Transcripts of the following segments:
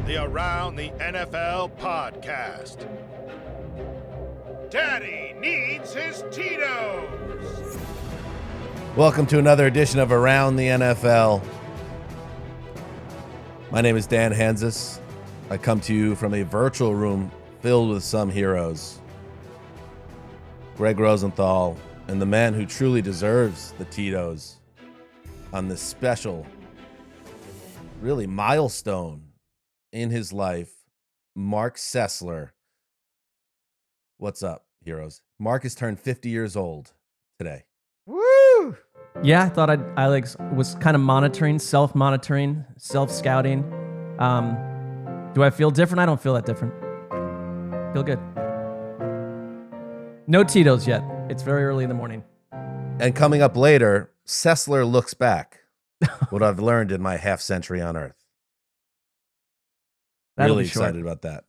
the Around the NFL podcast. Daddy needs his Tito's. Welcome to another edition of Around the NFL. My name is Dan Hanzus. I come to you from a virtual room filled with some heroes. Gregg Rosenthal and the man who truly deserves the Tito's on this special, really milestone in his life, Marc Sessler. What's up, heroes? Marc has turned 50 years old today. Woo! Yeah, I thought I was kind of self-monitoring, self-scouting. Do I feel different? I don't feel that different. Feel good. No Tito's yet. It's very early in the morning. And coming up later, Sessler looks back. What I've learned in my half century on Earth. Really excited about that.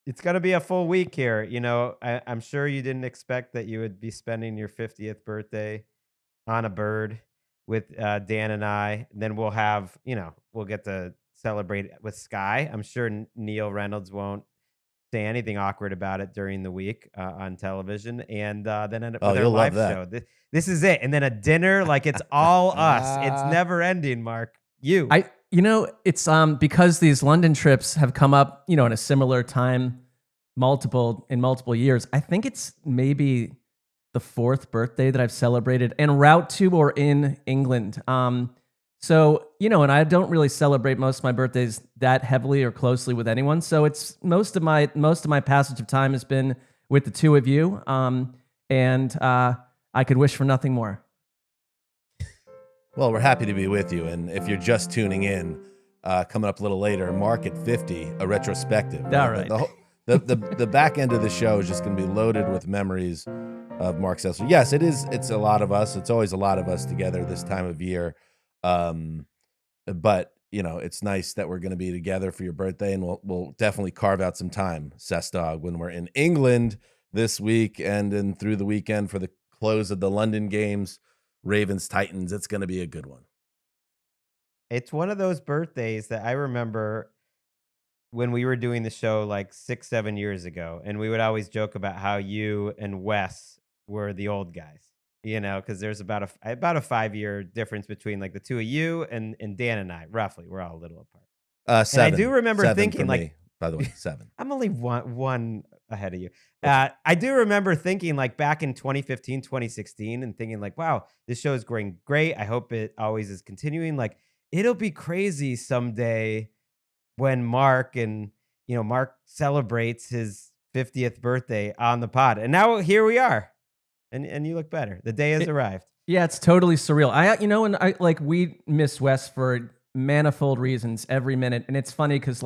It's going to be a full week here. You know, I'm sure you didn't expect that you would be spending your 50th birthday on a bird with Dan and I. And then we'll get to celebrate with Sky. I'm sure Neil Reynolds won't say anything awkward about it during the week on television. And then with our live show. This is it. And then a dinner, like it's all us. It's never ending, Mark. It's because these London trips have come up, in a similar time, multiple years. I think it's maybe the fourth birthday that I've celebrated en route to or in England. So, and I don't really celebrate most of my birthdays that heavily or closely with anyone. So it's most of my passage of time has been with the two of you. And I could wish for nothing more. Well, we're happy to be with you. And if you're just tuning in, coming up a little later, Marc at 50, a retrospective. All right. The back end of the show is just going to be loaded with memories of Marc Sessler. Yes, it is. It's a lot of us. It's always a lot of us together this time of year. But it's nice that we're going to be together for your birthday, and we'll definitely carve out some time, Sess Dog, when we're in England this week and then through the weekend for the close of the London games. Ravens, Titans, it's going to be a good one. It's one of those birthdays that I remember when we were doing the show like 6-7 years ago, and we would always joke about how you and Wes were the old guys, because there's about a 5-year difference between like the two of you and Dan and I, roughly. We're all a little apart. 7. And I do remember thinking, like, me, by the way, 7. I'm only one ahead of you. I do remember thinking like back in 2015, 2016 and thinking like, wow, this show is going great. I hope it always is continuing. Like it'll be crazy someday when Marc celebrates his 50th birthday on the pod. And now here we are. And you look better. The day has arrived. Yeah, it's totally surreal. We miss Wes for manifold reasons every minute. And it's funny because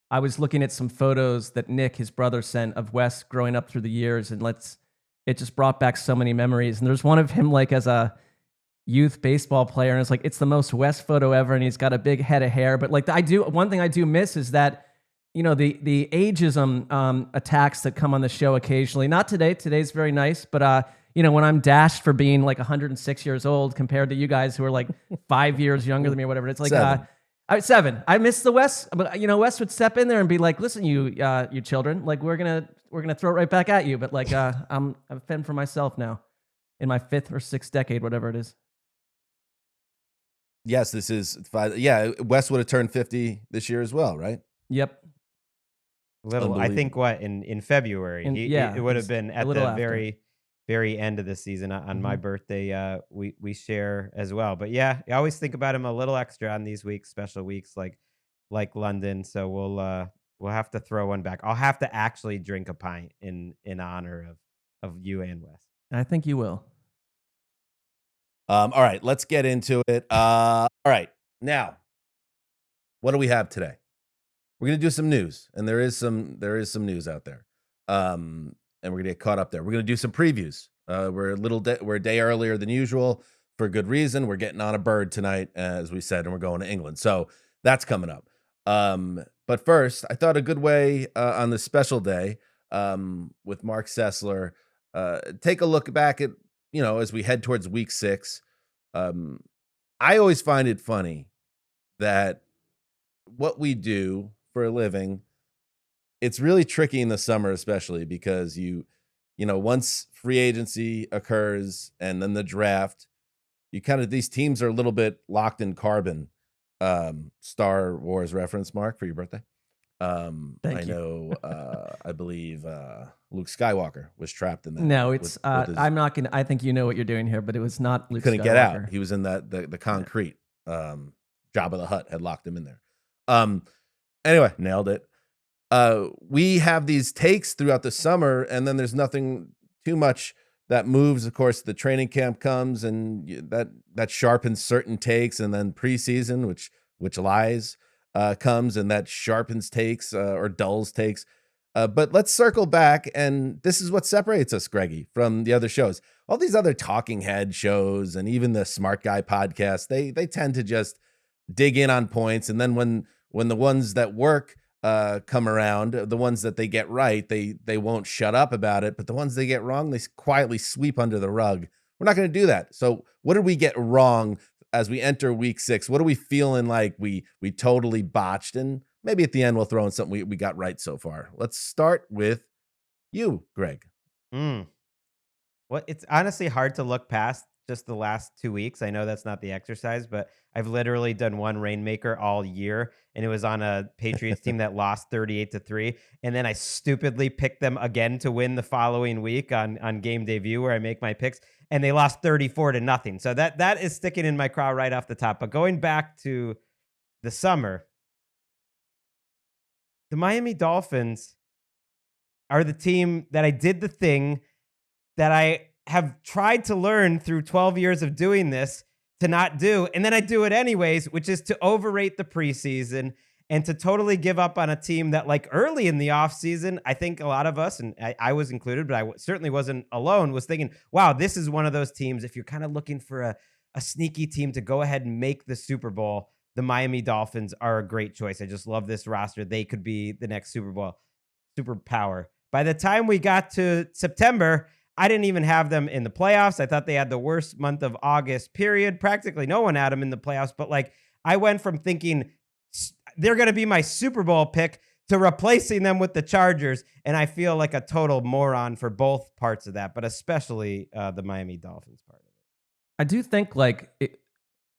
I was looking at some photos that Nick, his brother, sent of Wes growing up through the years, and it just brought back so many memories. And there's one of him as a youth baseball player, and it's the most Wes photo ever, and he's got a big head of hair. But one thing I do miss is that the ageism attacks that come on the show occasionally. Not today. Today's very nice, but when I'm dashed for being 106 years old compared to you guys who are 5 years younger than me or whatever, it's 7. I miss the Wes, but Wes would step in there and be like, "Listen, you children, we're gonna throw it right back at you." But I'm fend for myself now, in my 5th or 6th decade, whatever it is. Yes, this is 5. Yeah, Wes would have turned 50 this year as well, right? Yep. I think in February. It would have been at the very end of the season on my birthday. We share as well, but yeah, I always think about him a little extra on these weeks, special weeks like London. So we'll have to throw one back. I'll have to actually drink a pint in honor of you and Wes. I think you will. All right, let's get into it. All right, now, what do we have today? We're gonna do some news, and there is some news out there. And we're gonna get caught up there. We're gonna do some previews. We're a day earlier than usual for a good reason. We're getting on a bird tonight, as we said, and we're going to England. So that's coming up. But first, I thought a good way on this special day with Marc Sessler, take a look back at, as we head towards week 6. I always find it funny that what we do for a living. It's really tricky in the summer, especially because once free agency occurs and then the draft, these teams are a little bit locked in carbon. Star Wars reference, Mark, for your birthday. Thank you. Know, I believe Luke Skywalker was trapped in that. No, it's I'm not gonna. I think you know what you're doing here, but it was not Luke. Couldn't Skywalker. get out. He was in the concrete. Jabba the Hutt had locked him in there. Anyway, nailed it. We have these takes throughout the summer, and then there's nothing too much that moves. Of course, the training camp comes, and that sharpens certain takes, and then preseason, which lies, comes, and that sharpens takes or dulls takes. But let's circle back, and this is what separates us, Greggy, from the other shows. All these other talking head shows, and even the Smart Guy podcast, they tend to just dig in on points, and then when the ones that work come around, the ones that they get right, they won't shut up about it, but the ones they get wrong, they quietly sweep under the rug. We're not going to do that. So what did we get wrong as we enter week 6? What are we feeling like we totally botched? And maybe at the end we'll throw in something we got right so far. Let's start with you, Greg. Well, it's honestly hard to look past just the last 2 weeks. I know that's not the exercise, but I've literally done one Rainmaker all year, and it was on a Patriots team that lost 38-3. And then I stupidly picked them again to win the following week on game debut, where I make my picks, and they lost 34-0. So that is sticking in my craw right off the top. But going back to the summer, the Miami Dolphins are the team that I did the thing that I have tried to learn through 12 years of doing this to not do. And then I do it anyways, which is to overrate the preseason and to totally give up on a team that, like, early in the offseason, I think a lot of us, and I was included, but I certainly wasn't alone, was thinking, wow, this is one of those teams, if you're kind of looking for a sneaky team to go ahead and make the Super Bowl, the Miami Dolphins are a great choice. I just love this roster. They could be the next Super Bowl superpower. By the time we got to September, I didn't even have them in the playoffs. I thought they had the worst month of August, period. Practically no one had them in the playoffs. But, like, I went from thinking they're going to be my Super Bowl pick to replacing them with the Chargers. And I feel like a total moron for both parts of that, but especially the Miami Dolphins part of it. I do think, like,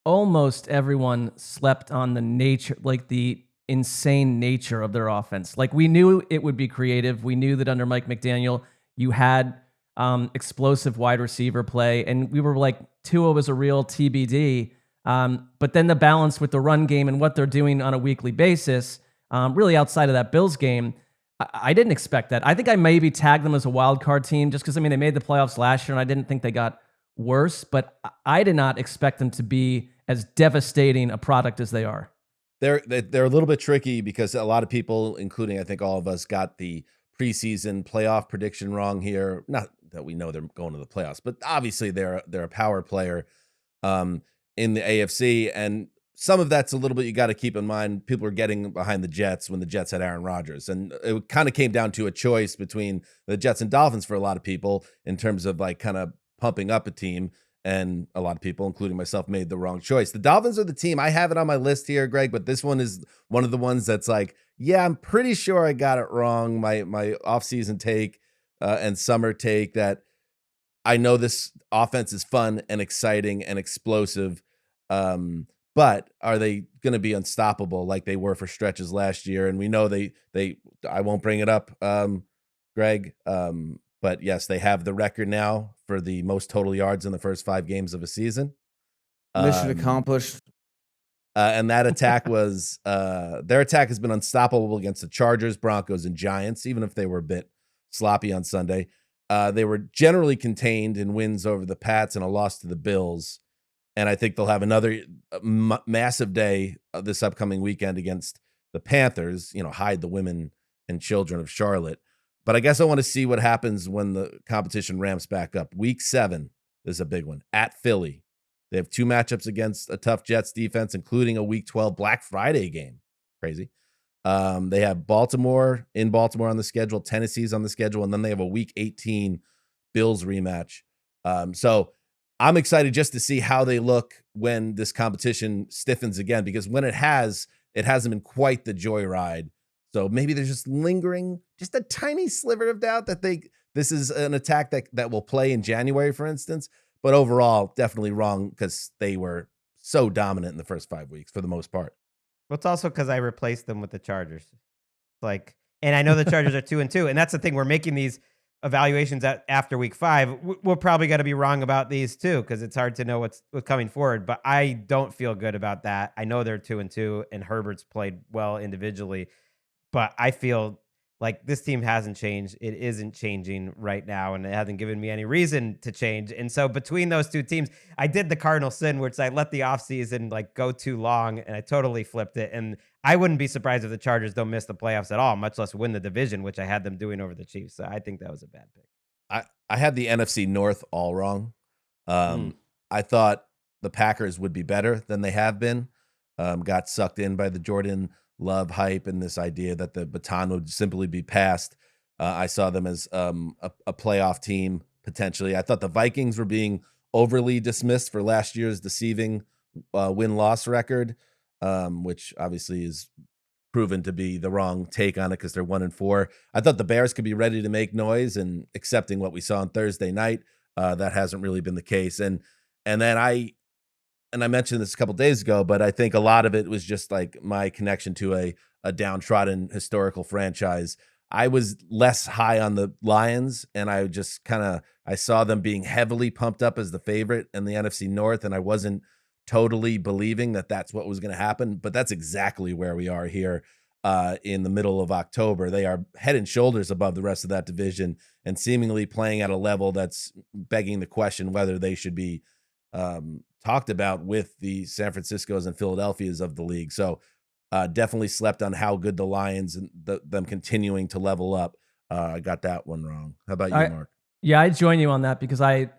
almost everyone slept on the nature, like the insane nature of their offense. Like, we knew it would be creative. We knew that under Mike McDaniel, you had explosive wide receiver play, and we were like, Tua was a real TBD. But then the balance with the run game and what they're doing on a weekly basis, really outside of that Bills game, I didn't expect that. I think I maybe tagged them as a wild card team just because, I mean, they made the playoffs last year, and I didn't think they got worse, but I did not expect them to be as devastating a product as they are. They're a little bit tricky because a lot of people, including I think all of us, got the preseason playoff prediction wrong here. Not that we know they're going to the playoffs, but obviously they're a power player in the AFC, and some of that's a little bit you got to keep in mind. People are getting behind the Jets when the Jets had Aaron Rodgers, and it kind of came down to a choice between the Jets and Dolphins for a lot of people in terms of, like, kind of pumping up a team, and a lot of people, including myself, made the wrong choice. The Dolphins are the team. I have it on my list here, Greg, but this one is one of the ones that's like, yeah, I'm pretty sure I got it wrong. My offseason take and summer take, that I know this offense is fun and exciting and explosive, but are they going to be unstoppable like they were for stretches last year? And we know they I won't bring it up, Greg, but yes, they have the record now for the most total yards in the first 5 games of a season. Mission accomplished. And that attack was their attack has been unstoppable against the Chargers, Broncos, and Giants, even if they were a bit sloppy on Sunday. They were generally contained in wins over the Pats and a loss to the Bills. And I think they'll have another massive day this upcoming weekend against the Panthers, hide the women and children of Charlotte. But I guess I want to see what happens when the competition ramps back up. Week 7 is a big one at Philly. They have 2 matchups against a tough Jets defense, including a Week 12 Black Friday game. Crazy. They have Baltimore on the schedule, Tennessee's on the schedule, and then they have a Week 18 Bills rematch. So I'm excited just to see how they look when this competition stiffens again, because when it hasn't been quite the joyride So maybe there's just lingering, just a tiny sliver of doubt that this is an attack that will play in January, for instance. But overall, definitely wrong because they were so dominant in the first 5 weeks for the most part. Well, it's also because I replaced them with the Chargers. Like, and I know the Chargers are 2-2, and that's the thing. We're making these evaluations after week 5. We're probably going to be wrong about these too, because it's hard to know what's coming forward. But I don't feel good about that. I know they're 2-2, and Herbert's played well individually, but I feel like this team hasn't changed. It isn't changing right now, and it hasn't given me any reason to change. And so between those two teams, I did the cardinal sin, which I let the offseason like go too long, and I totally flipped it. And I wouldn't be surprised if the Chargers don't miss the playoffs at all, much less win the division, which I had them doing over the Chiefs. So I think that was a bad pick. I had the NFC North all wrong. I thought the Packers would be better than they have been. Got sucked in by the Jordan Love hype and this idea that the baton would simply be passed. I saw them as a playoff team potentially. I thought the Vikings were being overly dismissed for last year's deceiving win-loss record, which obviously is proven to be the wrong take on it because they're 1-4. I thought the Bears could be ready to make noise, and accepting what we saw on Thursday night, that hasn't really been the case. And then I mentioned this a couple days ago, but I think a lot of it was just like my connection to a downtrodden historical franchise. I was less high on the Lions, and I just I saw them being heavily pumped up as the favorite in the NFC North, and I wasn't totally believing that that's what was going to happen. But that's exactly where we are here in the middle of October. They are head and shoulders above the rest of that division and seemingly playing at a level that's begging the question whether they should be talked about with the San Franciscos and Philadelphias of the league. So definitely slept on how good the Lions and them continuing to level up. I got that one wrong. How about you, Mark? Yeah, I join you on that because I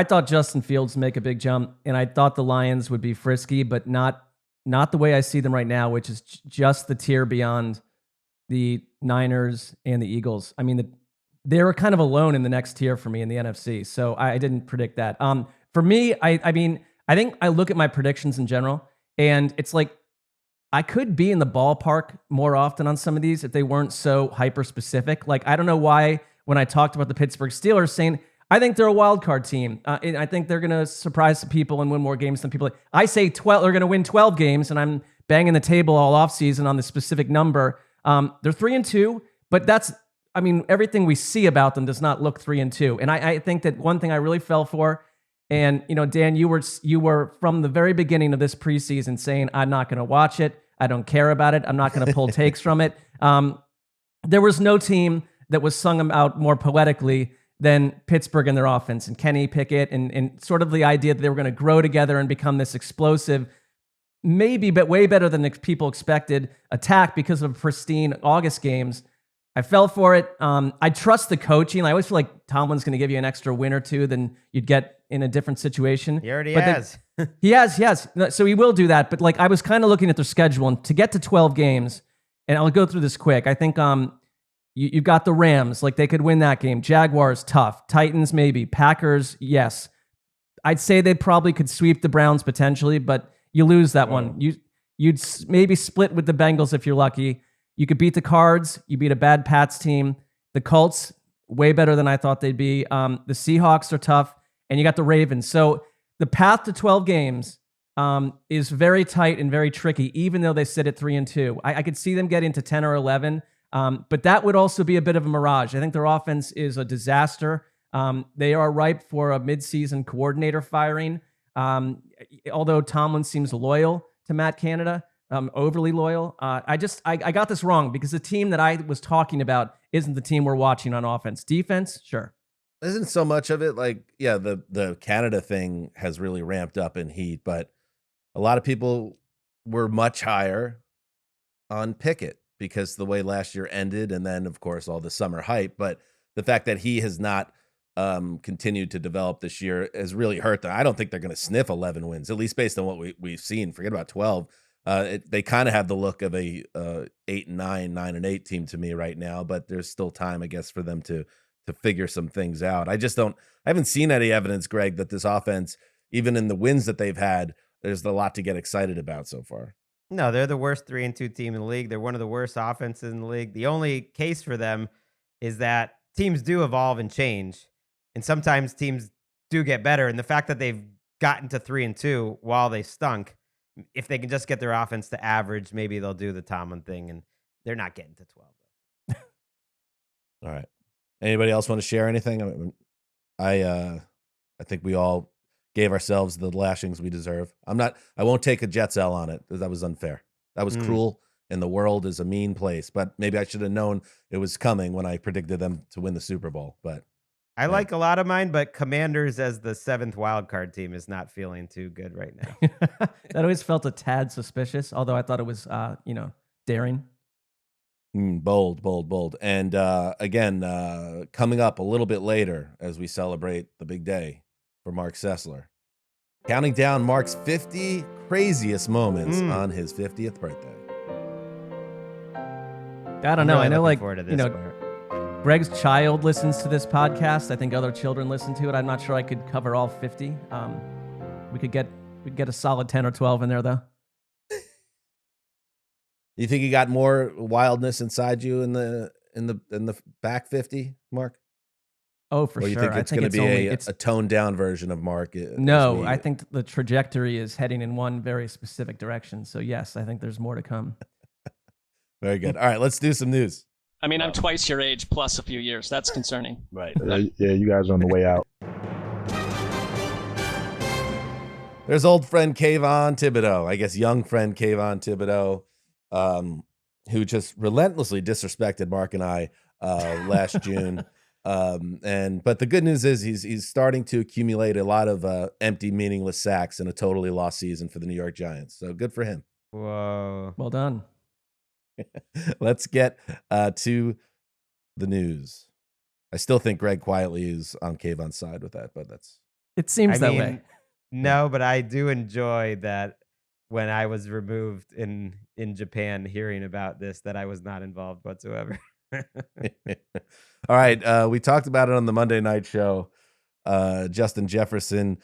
thought Justin Fields would make a big jump, and I thought the Lions would be frisky, but not the way I see them right now, which is just the tier beyond the Niners and the Eagles. I mean, they were kind of alone in the next tier for me in the NFC, so I didn't predict that. For me, I mean, I think I look at my predictions in general, and it's like I could be in the ballpark more often on some of these if they weren't so hyper specific. Like, I don't know why when I talked about the Pittsburgh Steelers saying I think they're a wild card team, and I think they're going to surprise some people and win more games than people. I say 12, they're going to win 12 games, and I'm banging the table all offseason on the specific number. They're 3-2, but that's, I mean, everything we see about them does not look 3-2. And I think that one thing I really fell for, and Dan, you were from the very beginning of this preseason saying, I'm not going to watch it. I don't care about it. I'm not going to pull takes from it. There was no team that was sung out more poetically than Pittsburgh and their offense and Kenny Pickett and sort of the idea that they were going to grow together and become this explosive, maybe, but way better than people expected attack because of pristine August games. I fell for it. I trust the coaching. I always feel like Tomlin's going to give you an extra win or two than you'd get in a different situation. He already has. He has. So he will do that. But like I was kind of looking at their schedule, and to get to 12 games, and I'll go through this quick. I think you've got the Rams, like they could win that game. Jaguars, tough. Titans, maybe. Packers, yes. I'd say they probably could sweep the Browns potentially, but you lose that one. You'd maybe split with the Bengals if you're lucky. You could beat the Cards. You beat a bad Pats team. The Colts, way better than I thought they'd be. The Seahawks are tough. And you got the Ravens. So the path to 12 games is very tight and very tricky, even though they sit at 3-2. I could see them getting to 10 or 11, but that would also be a bit of a mirage. I think their offense is a disaster. They are ripe for a midseason coordinator firing, although Tomlin seems loyal to Matt Canada. Overly loyal. I got this wrong because the team that I was talking about isn't the team we're watching on offense. Defense, sure. Isn't so much of it like, yeah, the Canada thing has really ramped up in heat, but a lot of people were much higher on Pickett because the way last year ended, and then of course all the summer hype. But the fact that he has not continued to develop this year has really hurt them. I don't think they're going to sniff 11 wins, at least based on what we've seen. Forget about 12. They kind of have the look of a 8-9, 9-8 team to me right now, but there's still time, I guess, for them to figure some things out. I haven't seen any evidence, Greg, that this offense, even in the wins that they've had, there's a lot to get excited about so far. No, they're the worst 3-2 team in the league. They're one of the worst offenses in the league. The only case for them is that teams do evolve and change, and sometimes teams do get better. And the fact that they've gotten to 3-2 while they stunk, if they can just get their offense to average, maybe they'll do the Tomlin thing, and they're not getting to 12. All right. Anybody else want to share anything? I think we all gave ourselves the lashings we deserve. I won't take a Jets L on it. That was unfair. That was cruel, and the world is a mean place. But maybe I should have known it was coming when I predicted them to win the Super Bowl. But I like a lot of mine, but Commanders as the 7th wildcard team is not feeling too good right now. That always felt a tad suspicious, although I thought it was, daring. Bold. And again, coming up a little bit later as we celebrate the big day for Marc Sessler, counting down Marc's 50 craziest moments on his 50th birthday. I don't know. I know, like, forward to this part. Gregg's child listens to this podcast. I think other children listen to it. I'm not sure I could cover all 50. We could get a solid 10 or 12 in there, though. You think you got more wildness inside you in the back 50, Marc? Oh, for or you sure. think it's going to be a toned down version of Marc? No, I think the trajectory is heading in one very specific direction. So yes, I think there's more to come. Very good. All right, let's do some news. I mean, I'm twice your age plus a few years. That's concerning. Right. Yeah, you guys are on the way out. There's old friend Kayvon Thibodeau, I guess young friend Kayvon Thibodeau, who just relentlessly disrespected Marc and I last June. But the good news is he's starting to accumulate a lot of empty, meaningless sacks in a totally lost season for the New York Giants. So good for him. Whoa. Well done. Let's get to the news. I still think Gregg quietly is on Kayvon's side with that, but It seems that way. No, but I do enjoy that when I was removed in Japan hearing about this, that I was not involved whatsoever. All right. We talked about it on the Monday night show. Justin Jefferson,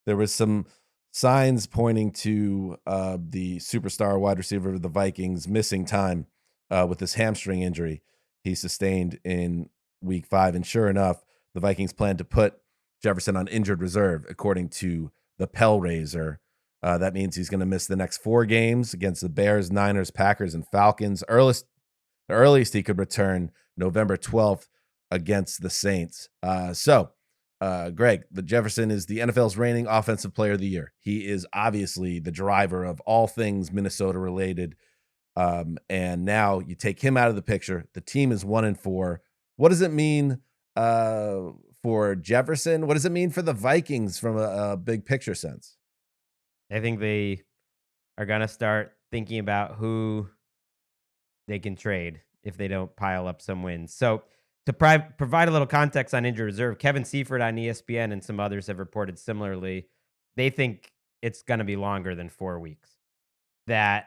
there was some signs pointing to the superstar wide receiver of the Vikings missing time with this hamstring injury he sustained in week 5. And sure enough, the Vikings plan to put Jefferson on injured reserve, according to the Pellraiser. That means he's going to miss the next 4 games against the Bears, Niners, Packers, and Falcons. The earliest he could return November 12th against the Saints. Gregg, the Jefferson is the NFL's reigning offensive player of the year. He is obviously the driver of all things Minnesota related. And now you take him out of the picture. The team is 1-4. What does it mean for Jefferson? What does it mean for the Vikings from a big picture sense? I think they are going to start thinking about who they can trade if they don't pile up some wins. So to provide a little context on injured reserve, Kevin Seifert on ESPN and some others have reported similarly. They think it's going to be longer than 4 weeks, that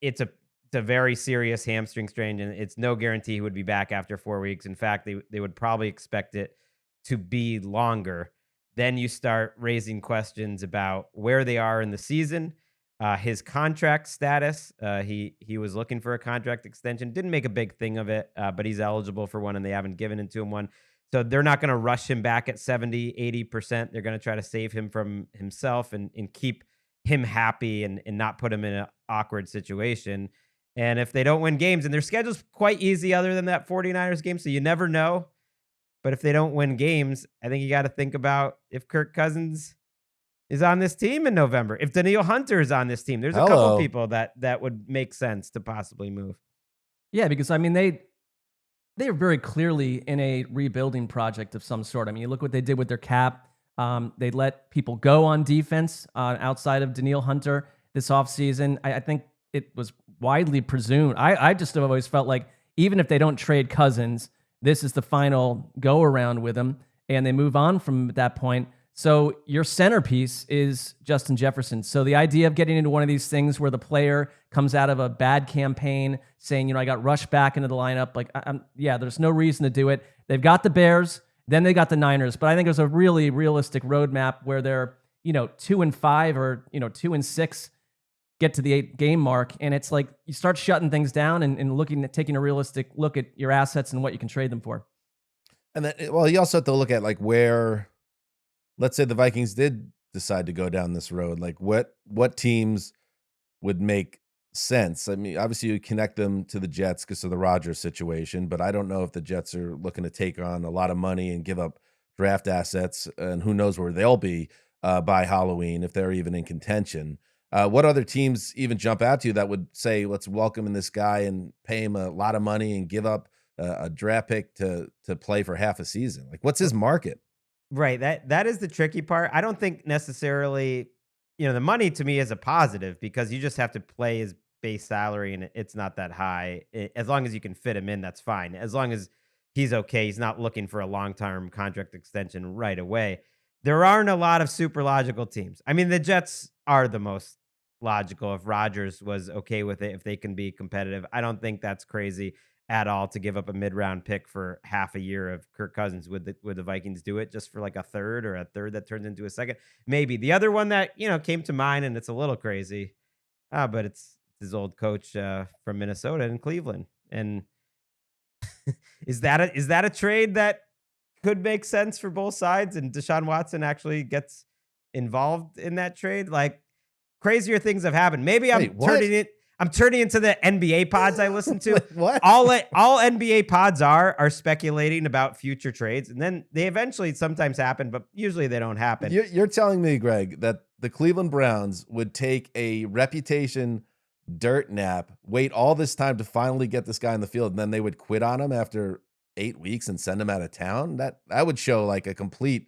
it's a very serious hamstring strain, and it's no guarantee he would be back after 4 weeks. In fact, they would probably expect it to be longer. Then you start raising questions about where they are in the season, his contract status. He was looking for a contract extension, didn't make a big thing of it, but he's eligible for one, and they haven't given it to him one. So they're not going to rush him back at 70, 80%. They're going to try to save him from himself and keep him happy and not put him in an awkward situation. And if they don't win games, and their schedule's quite easy other than that 49ers game, so you never know. But if they don't win games, I think you got to think about if Kirk Cousins is on this team in November. If Danielle Hunter is on this team, there's a couple people that would make sense to possibly move. Yeah, because I mean they are very clearly in a rebuilding project of some sort. I mean, you look what they did with their cap. They let people go on defense outside of Danielle Hunter this offseason. I think it was widely presumed. I just have always felt like even if they don't trade Cousins, this is the final go around with him, and they move on from that point. So your centerpiece is Justin Jefferson. So the idea of getting into one of these things where the player comes out of a bad campaign saying, I got rushed back into the lineup, there's no reason to do it. They've got the Bears, then they got the Niners, but I think there's a really realistic roadmap where they're 2-5 or 2-6 get to the 8-game mark. And it's like you start shutting things down and looking at taking a realistic look at your assets and what you can trade them for. And then, well, you also have to look at like where, let's say the Vikings did decide to go down this road. Like what teams would make sense? I mean, obviously you connect them to the Jets because of the Rodgers situation, but I don't know if the Jets are looking to take on a lot of money and give up draft assets, and who knows where they'll be by Halloween if they're even in contention. What other teams even jump out to you that would say, let's welcome in this guy and pay him a lot of money and give up a draft pick to play for half a season? Like, what's his market? Right. That is the tricky part. I don't think necessarily, the money to me is a positive because you just have to play his base salary and it's not that high. As long as you can fit him in, that's fine. As long as he's okay, he's not looking for a long-term contract extension right away. There aren't a lot of super logical teams. I mean, the Jets are the most logical if Rodgers was okay with it, if they can be competitive. I don't think that's crazy at all to give up a mid-round pick for half a year of Kirk Cousins. Would the Vikings do it just for like a third that turns into a second? Maybe. The other one that, came to mind, and it's a little crazy, but it's his old coach from Minnesota and Cleveland. And is that a trade that could make sense for both sides and Deshaun Watson actually gets involved in that trade? Like, crazier things have happened. Maybe I'm turning into the NBA pods I listen to. What? All NBA pods are speculating about future trades, and then they eventually sometimes happen, but usually they don't happen. You're telling me, Greg, that the Cleveland Browns would take a reputation dirt nap, wait all this time to finally get this guy in the field, and then they would quit on him after 8 weeks and send him out of town? That would show like a complete,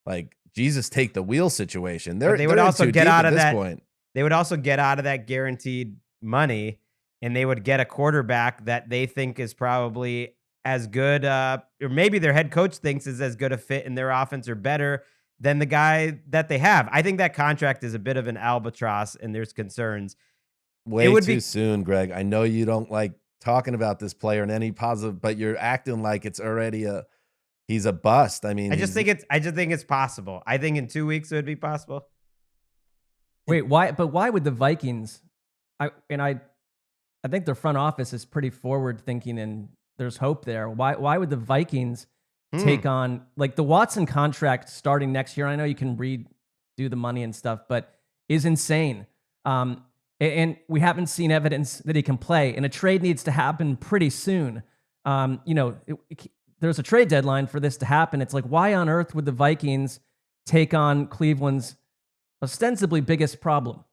like, Jesus take the wheel situation. They would also get out of that point. They would also get out of that guaranteed money, and they would get a quarterback that they think is probably as good, or maybe their head coach thinks is as good a fit in their offense or better than the guy that they have. I think that contract is a bit of an albatross, and there's concerns. Way too soon, Greg. I know you don't like talking about this player in any positive, but you're acting like it's already he's a bust. I mean, I just think it's possible. I think in 2 weeks it would be possible. Wait, why? But why would the Vikings? I think their front office is pretty forward thinking, and there's hope there. Why would the Vikings take on like the Watson contract starting next year? I know you can redo the money and stuff, but is insane. And we haven't seen evidence that he can play. And a trade needs to happen pretty soon. There's a trade deadline for this to happen. It's like, why on earth would the Vikings take on Cleveland's ostensibly biggest problem?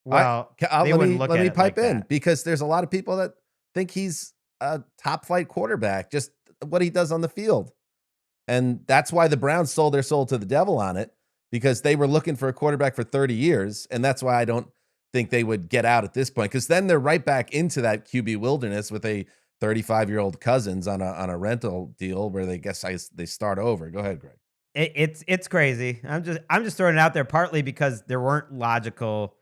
Well, let me pipe in because there's a lot of people that think he's a top flight quarterback, just what he does on the field. And that's why the Browns sold their soul to the devil on it, because they were looking for a quarterback for 30 years. And that's why I don't think they would get out at this point, because then they're right back into that QB wilderness with a 35-year-old Cousins on a rental deal where they start over. Go ahead, Greg. It's crazy. I'm just throwing it out there partly because there weren't logical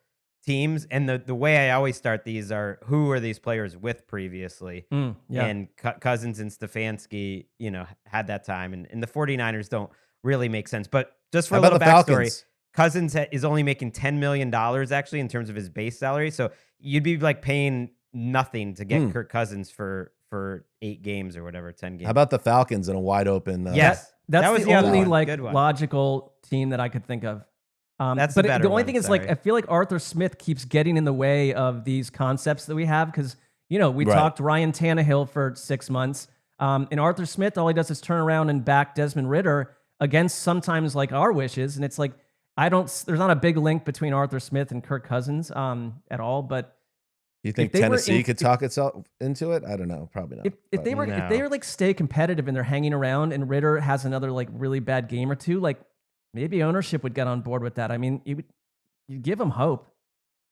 teams, and the way I always start these are, who are these players with previously? And Cousins and Stefanski, had that time, and the 49ers don't really make sense. But just for a little backstory, Cousins is only making $10 million actually in terms of his base salary, so you'd be like paying nothing to get Kirk Cousins for 8 games or whatever, 10 games. How about the Falcons in a wide open? Yes. That was the only logical team that I could think of. That's but the only thing is, like, I feel like Arthur Smith keeps getting in the way of these concepts that we have because, we talked Ryan Tannehill for 6 months. And Arthur Smith, all he does is turn around and back Desmond Ridder against sometimes like our wishes. And it's like, there's not a big link between Arthur Smith and Kirk Cousins at all. But you think Tennessee could talk itself into it? I don't know. Probably not. If they were like stay competitive and they're hanging around and Ridder has another like really bad game or two, like maybe ownership would get on board with that. I mean, you give them hope.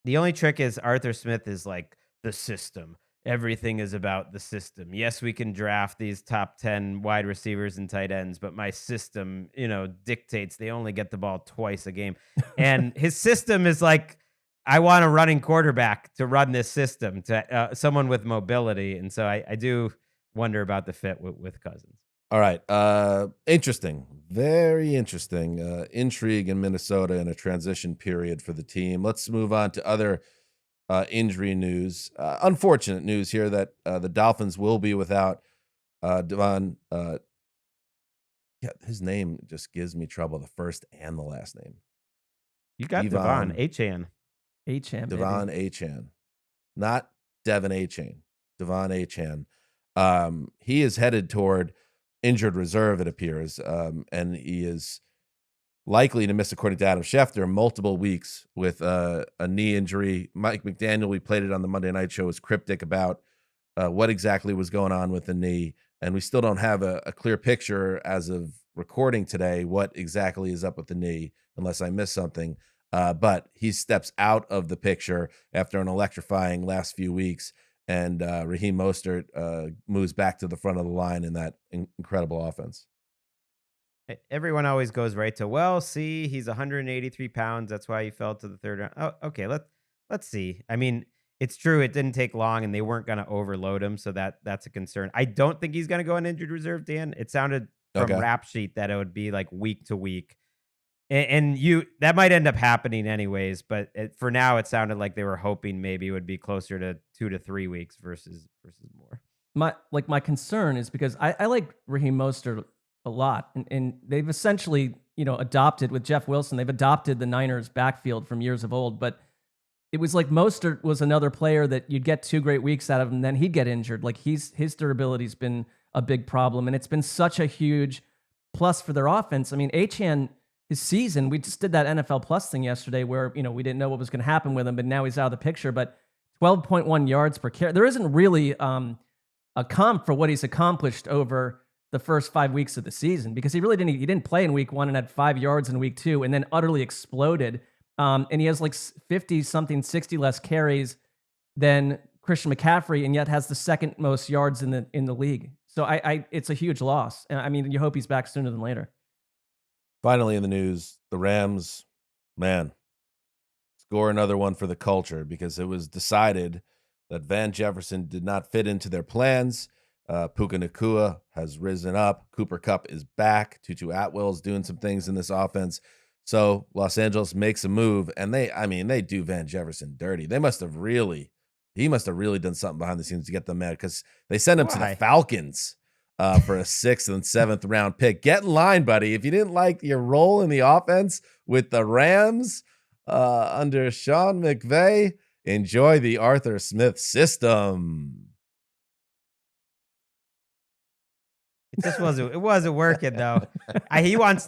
The only trick is Arthur Smith is like the system. Everything is about the system. Yes, we can draft these top 10 wide receivers and tight ends, but my system, dictates they only get the ball twice a game. And his system is like, I want a running quarterback to run this system, to someone with mobility. And so I do wonder about the fit with Cousins. All right. Interesting. Very interesting. Intrigue in Minnesota in a transition period for the team. Let's move on to other injury news. Unfortunate news here that the Dolphins will be without Devon. Yeah, his name just gives me trouble. The first and the last name. You got Devon Achane. Achane, Devon Achane, not Devon Achane. Devon Achane. He is headed toward injured reserve, it appears, and he is likely to miss, according to Adam Schefter, multiple weeks with a knee injury. Mike McDaniel, we played it on the Monday Night Show, was cryptic about what exactly was going on with the knee, and we still don't have a clear picture as of recording today what exactly is up with the knee, unless I missed something. But he steps out of the picture after an electrifying last few weeks, and Raheem Mostert moves back to the front of the line in that incredible offense. Everyone always goes right to, well, see, he's 183 pounds. That's why he fell to the third round. Oh, okay. Let's see. I mean, it's true. It didn't take long, and they weren't going to overload him, so that's a concern. I don't think he's going to go on injured reserve, Dan. It sounded from Rap Sheet that it would be like week to week, and that might end up happening anyways. But for now, it sounded like they were hoping maybe it would be closer to 2 to 3 weeks versus more. My concern is because I like Raheem Mostert a lot, and they've essentially adopted with Jeff Wilson. They've adopted the Niners backfield from years of old, but it was like Mostert was another player that you'd get 2 great weeks out of him, and then he'd get injured. Like his durability's been a big problem, and it's been such a huge plus for their offense. I mean, Achane, his season, we just did that NFL Plus thing yesterday where we didn't know what was going to happen with him, but now he's out of the picture. But 12.1 yards per carry. There isn't really a comp for what he's accomplished over the first 5 weeks of the season, because he didn't play in week 1 and had 5 yards in week 2 and then utterly exploded. And he has like 50 something, 60 less carries than Christian McCaffrey, and yet has the second most yards in the league. So it's a huge loss. And I mean, you hope he's back sooner than later. Finally in the news, the Rams, man, score another one for the culture, because it was decided that Van Jefferson did not fit into their plans. Puka Nacua has risen up. Cooper Kupp is back. Tutu Atwell's doing some things in this offense. So Los Angeles makes a move, and they do Van Jefferson dirty. He must have really done something behind the scenes to get them mad, because they sent him to the Falcons for a 6th and 7th round pick. Get in line, buddy. If you didn't like your role in the offense with the Rams under Sean McVay, enjoy the Arthur Smith system. It wasn't working though. He wants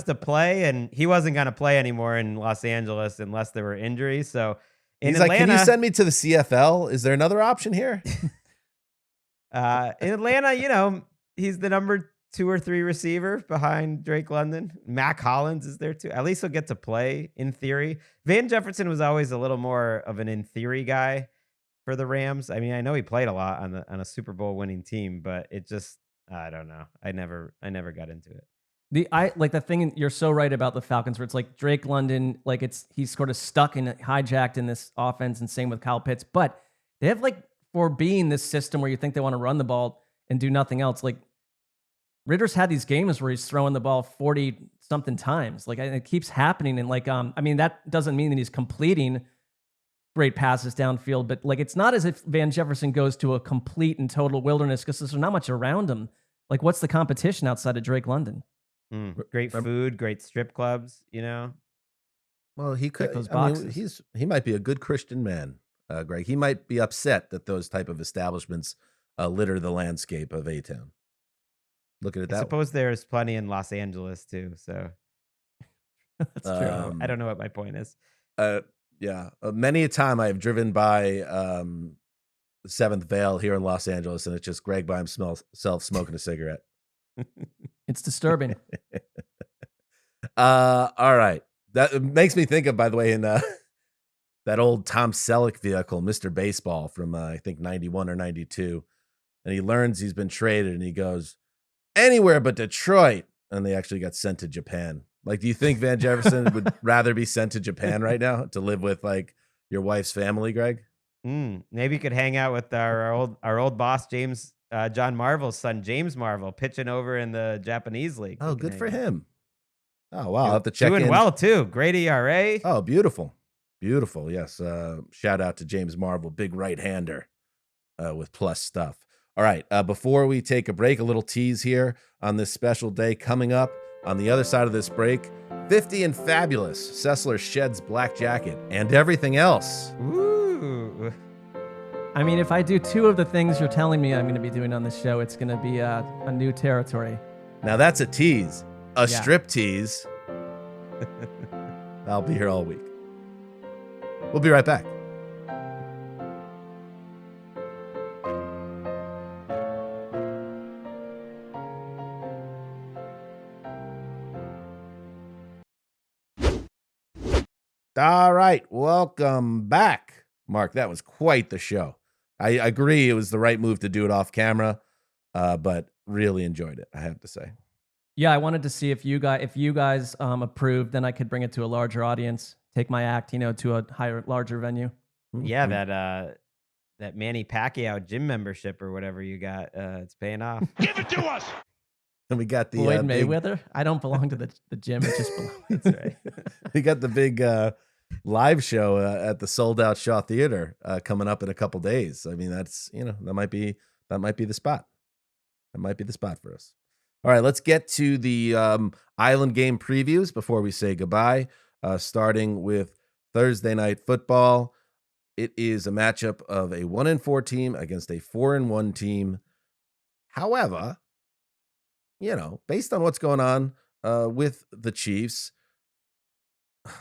to play, and he wasn't going to play anymore in Los Angeles unless there were injuries. So in Atlanta, like, can you send me to the CFL? Is there another option here? In Atlanta, he's the number 2 or 3 receiver behind Drake London. Mac Hollins is there too. At least he'll get to play in theory. Van Jefferson was always a little more of an in theory guy for the Rams. I mean, I know he played a lot on a Super Bowl winning team, but it just, I don't know. I never got into it. The thing, you're so right about the Falcons, where it's like Drake London, like he's sort of stuck and hijacked in this offense, and same with Kyle Pitts. But they have, like, for being this system where you think they want to run the ball and do nothing else, like Ritter's had these games where he's throwing the ball 40 something times. Like, it keeps happening. And that doesn't mean that he's completing great passes downfield, but like, it's not as if Van Jefferson goes to a complete and total wilderness, because there's not much around him. Like, what's the competition outside of Drake London? Great food, great strip clubs, Well, he could. Those boxes. He might be a good Christian man, Greg. He might be upset that those type of establishments litter the landscape of A-Town. Look at it that way. I suppose there's plenty in Los Angeles too. So That's true. I don't know what my point is. Yeah. Many a time I have driven by the 7th Vale here in Los Angeles, and it's just Greg by himself smoking a cigarette. It's disturbing. All right. That makes me think of, by the way, in that old Tom Selleck vehicle, Mr. Baseball from, I think, 91 or 92. And he learns he's been traded, and he goes, anywhere but Detroit. And they actually got sent to Japan. Like, do you think Van Jefferson would rather be sent to Japan right now to live with, like, your wife's family, Greg? Maybe you could hang out with our old boss, John Marvel's son, James Marvel, pitching over in the Japanese league. Oh, good for him. Oh, wow. I'll have to check Doing in. well, too. Great ERA. Oh, beautiful. Beautiful. Yes. Shout out to James Marvel, big right-hander with plus stuff. All right. Before we take a break, a little tease here on this special day coming up. On the other side of this break, 50 and Fabulous. Sessler sheds black jacket and everything else. Ooh. I mean, if I do two of the things you're telling me I'm going to be doing on this show, it's going to be a new territory. Now that's a tease, a Yeah. strip tease. I'll be here all week. We'll be right back. All right, welcome back. Mark, that was quite the show. I agree it was the right move to do it off camera, but really enjoyed it, I have to say. Yeah, I wanted to see if you guys approved, then I could bring it to a larger audience, take my act, to a larger venue. Yeah, that Manny Pacquiao gym membership or whatever you got, it's paying off. Give it to us. And we got the Floyd big- Mayweather. I don't belong to the gym. It just belongs. That's right. we got the big live show at the sold out Shaw Theater coming up in a couple days. I mean, that's that might be the spot. That might be the spot for us. All right, let's get to the Island game previews before we say goodbye. Starting with Thursday night football. It is a matchup of a 1-4 team against a 4-1 team. However, based on what's going on with the Chiefs,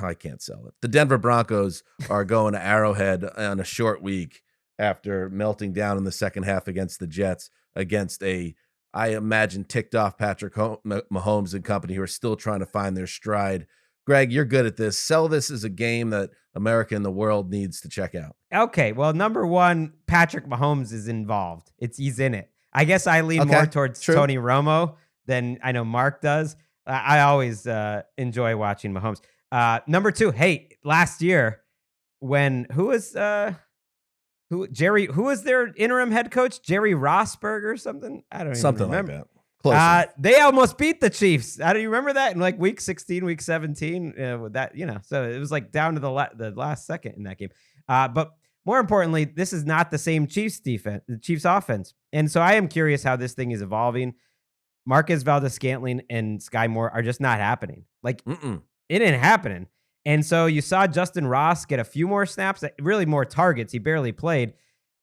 I can't sell it. The Denver Broncos are going to Arrowhead on a short week after melting down in the second half against the Jets, against I imagine, ticked off Patrick Mahomes and company who are still trying to find their stride. Greg, you're good at this. Sell this as a game that America and the world needs to check out. Okay, well, number one, Patrick Mahomes is involved. He's in it. I guess I lean more towards true. Tony Romo than I know Mark does. I always enjoy watching Mahomes. Number two, hey, last year when who was their interim head coach? Jerry Rosberg or something? I don't even remember. Like that. Close enough. They almost beat the Chiefs. Do you remember that in like week 16, week 17? So it was like down to the last second in that game. But more importantly, this is not the same Chiefs defense, the Chiefs offense. And so I am curious how this thing is evolving. Marquez Valdes-Scantling and Sky Moore are just not happening. Like, it ain't happening. And so you saw Justin Ross get a few more snaps, really more targets. He barely played.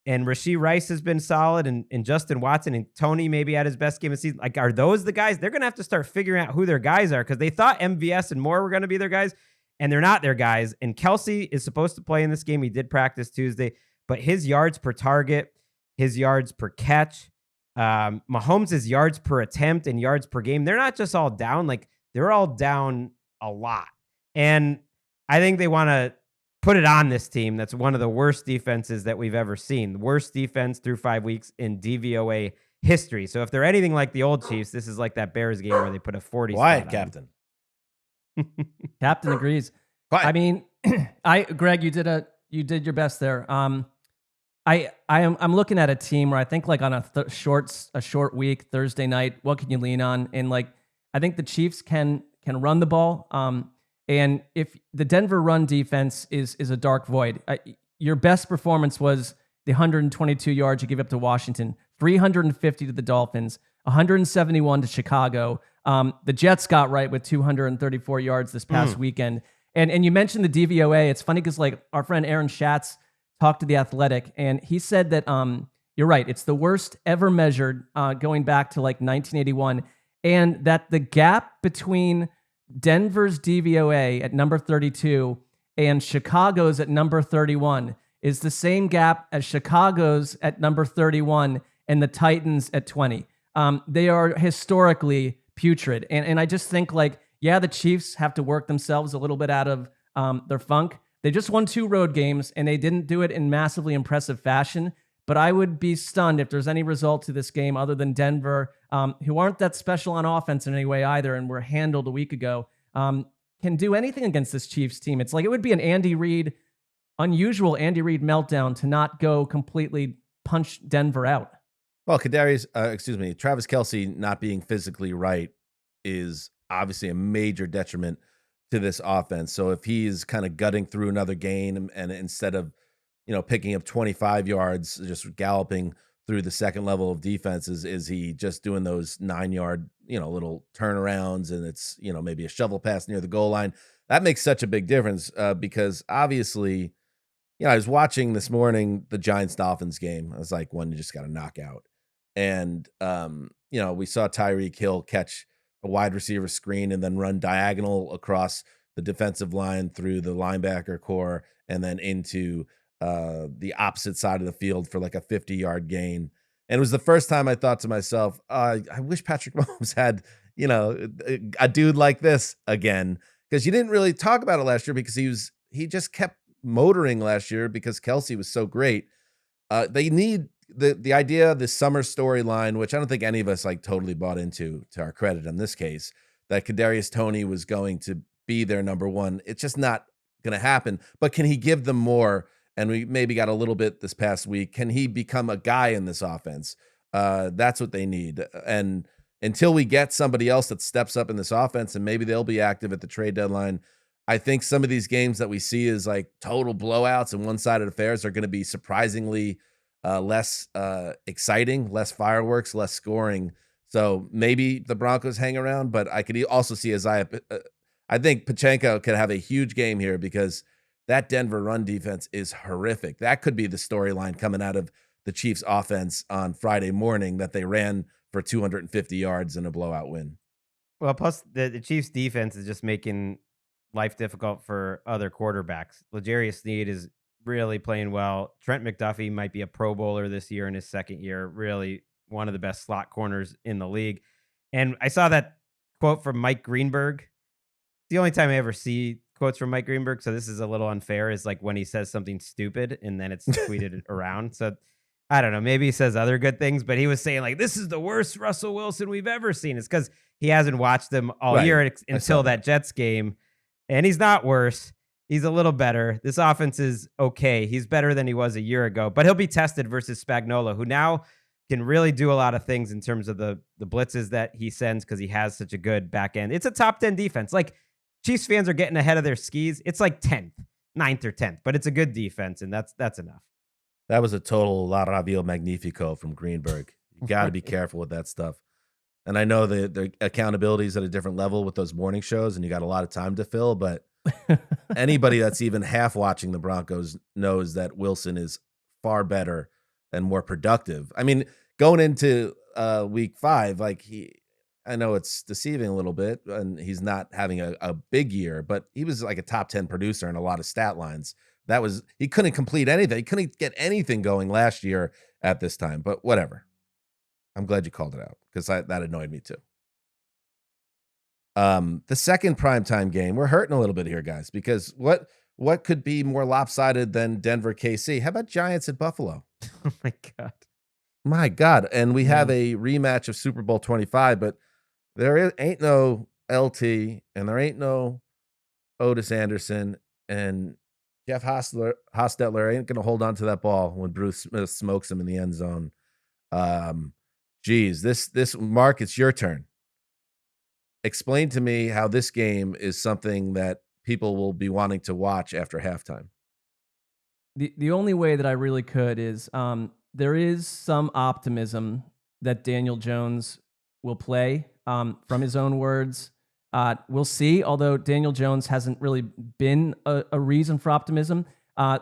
And Rashee Rice has been solid, and Justin Watson and Tony maybe at his best game of the season. Like, are those the guys? They're going to have to start figuring out who their guys are, because they thought MVS and Moore were going to be their guys, and they're not their guys. And Kelsey is supposed to play in this game. He did practice Tuesday, but his yards per target, his yards per catch, Mahomes' yards per attempt and yards per game, they're not just all down. Like, they're all down a lot. And I think they want to put it on this team. That's one of the worst defenses that we've ever seen. The worst defense through 5 weeks in DVOA history. So if they're anything like the old Chiefs, this is like that Bears game where they put a 40. Quiet, Captain. Captain agrees. Quiet. I mean, Greg, you did your best there. I'm looking at a team where I think, like, on a short week, Thursday night, what can you lean on? And like, I think the Chiefs can run the ball. And if the Denver run defense is a dark void, your best performance was the 122 yards you gave up to Washington, 350 to the Dolphins, 171 to Chicago. The Jets got right with 234 yards this past weekend. And you mentioned the DVOA. It's funny because, like, our friend Aaron Schatz talked to The Athletic, and he said that you're right. It's the worst ever measured going back to like 1981, and that the gap between Denver's DVOA at number 32 and Chicago's at number 31 is the same gap as Chicago's at number 31 and the Titans at 20. They are historically putrid. And I just think, like, yeah, the Chiefs have to work themselves a little bit out of their funk. They just won 2 road games, and they didn't do it in massively impressive fashion. But I would be stunned if there's any result to this game other than Denver, who aren't that special on offense in any way either, and were handled a week ago, can do anything against this Chiefs team. It's like it would be an unusual Andy Reid meltdown to not go completely punch Denver out. Well, Travis Kelce not being physically right is obviously a major detriment to this offense. So if he's kind of gutting through another game and instead of, picking up 25 yards, just galloping through the second level of defenses, is he just doing those 9-yard, little turnarounds and it's, maybe a shovel pass near the goal line? That makes such a big difference because obviously, I was watching this morning the Giants-Dolphins game. I was like, one you just got to knock out. And, we saw Tyreek Hill catch a wide receiver screen and then run diagonal across the defensive line through the linebacker core and then into the opposite side of the field for like a 50-yard gain. And it was the first time I thought to myself, I wish Patrick Mahomes had, a dude like this again, because you didn't really talk about it last year because he just kept motoring last year because Kelsey was so great. They need the idea of this summer storyline, which I don't think any of us like totally bought into, to our credit in this case, that Kadarius Toney was going to be their number one. It's just not going to happen. But can he give them more? And we maybe got a little bit this past week. Can he become a guy in this offense? That's what they need. And until we get somebody else that steps up in this offense, and maybe they'll be active at the trade deadline, I think some of these games that we see as like total blowouts and one-sided affairs are going to be surprisingly less exciting, less fireworks, less scoring. So maybe the Broncos hang around, but I could also see I think Pachenko could have a huge game here because that Denver run defense is horrific. That could be the storyline coming out of the Chiefs offense on Friday morning, that they ran for 250 yards in a blowout win. Well, plus the Chiefs defense is just making life difficult for other quarterbacks. L'Jarius Sneed is really playing well. Trent McDuffie might be a Pro Bowler this year in his second year. Really one of the best slot corners in the league. And I saw that quote from Mike Greenberg. The only time I ever see quotes from Mike Greenberg, so this is a little unfair, is like when he says something stupid and then it's tweeted around. So I don't know, maybe he says other good things, but he was saying like, this is the worst Russell Wilson we've ever seen. It's because he hasn't watched them all year until that Jets game. And he's not worse. He's a little better. This offense is okay. He's better than he was a year ago, but he'll be tested versus Spagnuolo, who now can really do a lot of things in terms of the blitzes that he sends because he has such a good back end. It's a top 10 defense. Like, Chiefs fans are getting ahead of their skis. It's like 10th, 9th or 10th, but it's a good defense, and that's enough. That was a total La Ravio Magnifico from Greenberg. You got to be careful with that stuff. And I know the accountability is at a different level with those morning shows, and you got a lot of time to fill, but anybody that's even half watching the Broncos knows that Wilson is far better and more productive. I mean, going into week 5, like I know it's deceiving a little bit, and he's not having a big year, but he was like a top 10 producer in a lot of stat lines. He couldn't complete anything. He couldn't get anything going last year at this time, but whatever. I'm glad you called it out because that annoyed me too. The second primetime game, we're hurting a little bit here, guys, because what could be more lopsided than Denver KC? How about Giants at Buffalo? Oh my God. My God. And we have a rematch of Super Bowl 25, but there ain't no LT and there ain't no Otis Anderson, and Jeff Hostetler ain't going to hold on to that ball when Bruce Smith smokes him in the end zone. This Mark, it's your turn. Explain to me how this game is something that people will be wanting to watch after halftime. The only way that I really could is there is some optimism that Daniel Jones will play. From his own words, we'll see. Although Daniel Jones hasn't really been a reason for optimism,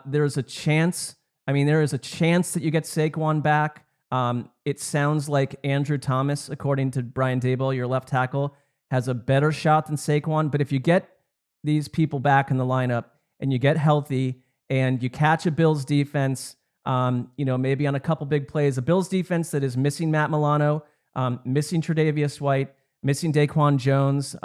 there's a chance. There is a chance that you get Saquon back. It sounds like Andrew Thomas, according to Brian Daboll, your left tackle, has a better shot than Saquon. But if you get these people back in the lineup and you get healthy and you catch a Bills defense, maybe on a couple big plays, a Bills defense that is missing Matt Milano, missing Tre'Davious White, missing Daquan Jones.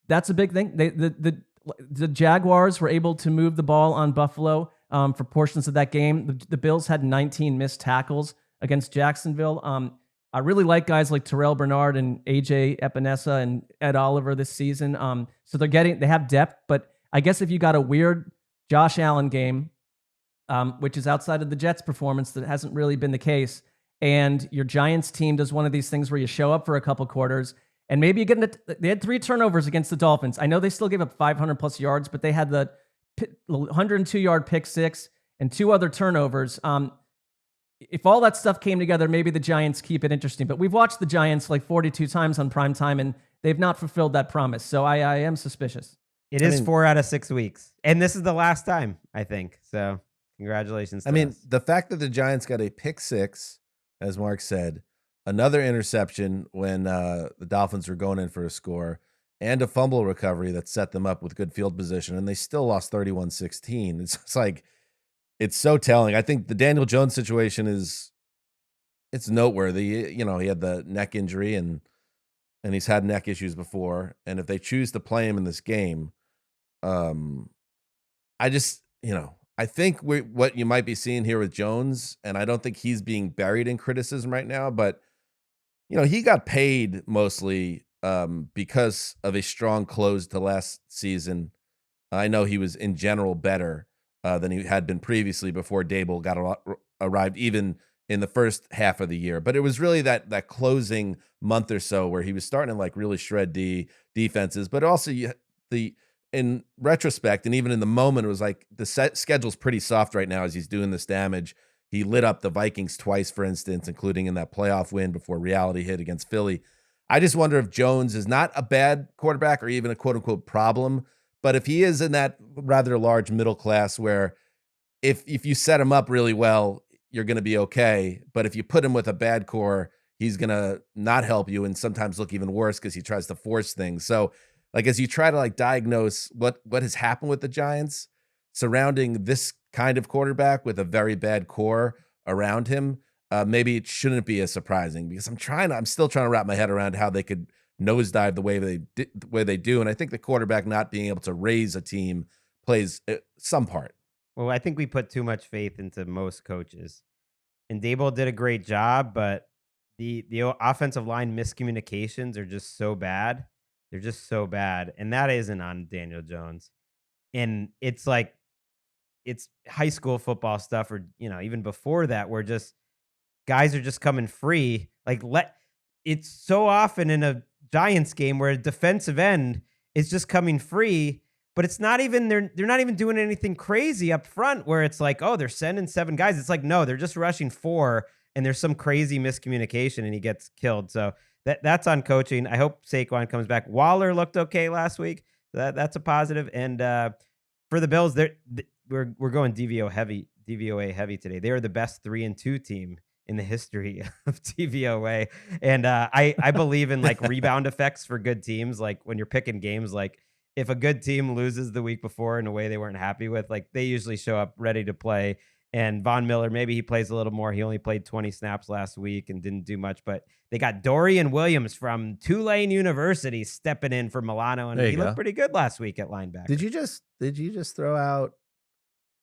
That's a big thing. The Jaguars were able to move the ball on Buffalo for portions of that game. The Bills had 19 missed tackles against Jacksonville. I really like guys like Terrell Bernard and AJ Epinesa and Ed Oliver this season. So they have depth, but I guess if you got a weird Josh Allen game, which is outside of the Jets' performance, that hasn't really been the case, and your Giants team does one of these things where you show up for a couple quarters And maybe you get they had 3 turnovers against the Dolphins. I know they still gave up 500 plus yards, but they had the 102-yard pick six and 2 other turnovers. If all that stuff came together, maybe the Giants keep it interesting. But we've watched the Giants like 42 times on prime time, and they've not fulfilled that promise. So I am suspicious. It is 4 out of 6 weeks. And this is the last time, I think. So congratulations to us. The fact that the Giants got a pick six, as Mark said, another interception when the Dolphins were going in for a score, and a fumble recovery that set them up with good field position, and they still lost 31-16. It's like, it's so telling. I think the Daniel Jones situation it's noteworthy. You know, he had the neck injury and he's had neck issues before. And if they choose to play him in this game, I think what you might be seeing here with Jones, and I don't think he's being buried in criticism right now, but you know, he got paid mostly because of a strong close to last season. I know he was in general better than he had been previously before Dable arrived, even in the first half of the year. But it was really that closing month or so where he was starting to like really shred defenses. But also in retrospect, and even in the moment, it was like the schedule's pretty soft right now as he's doing this damage. He lit up the Vikings twice, for instance, including in that playoff win before reality hit against Philly. I just wonder if Jones is not a bad quarterback or even a quote-unquote problem, but if he is in that rather large middle class where if you set him up really well, you're going to be okay. But if you put him with a bad core, he's going to not help you and sometimes look even worse because he tries to force things. So like as you try to like diagnose what has happened with the Giants surrounding this kind of quarterback with a very bad core around him, maybe it shouldn't be as surprising because I'm still trying to wrap my head around how they could nosedive the way they do. And I think the quarterback not being able to raise a team plays some part. Well, I think we put too much faith into most coaches. And Dable did a great job, but the offensive line miscommunications are just so bad. They're just so bad. And that isn't on Daniel Jones. And it's like, it's high school football stuff, or, you know, even before that, where just guys are just coming free. Like, it's so often in a Giants game where a defensive end is just coming free, but it's not even, they're not even doing anything crazy up front where it's like, oh, they're sending 7 guys. It's like, no, they're just rushing 4 and there's some crazy miscommunication and he gets killed. So that's on coaching. I hope Saquon comes back. Waller looked okay last week. That's a positive. And for the Bills, we're going DVOA heavy today. They are the best 3-2 team in the history of DVOA. And I believe in like rebound effects for good teams. Like when you're picking games, like if a good team loses the week before in a way they weren't happy with, like they usually show up ready to play. And Von Miller, maybe he plays a little more. He only played 20 snaps last week and didn't do much, but they got Dorian Williams from Tulane University stepping in for Milano, and he looked pretty good last week at linebacker. Did you just throw out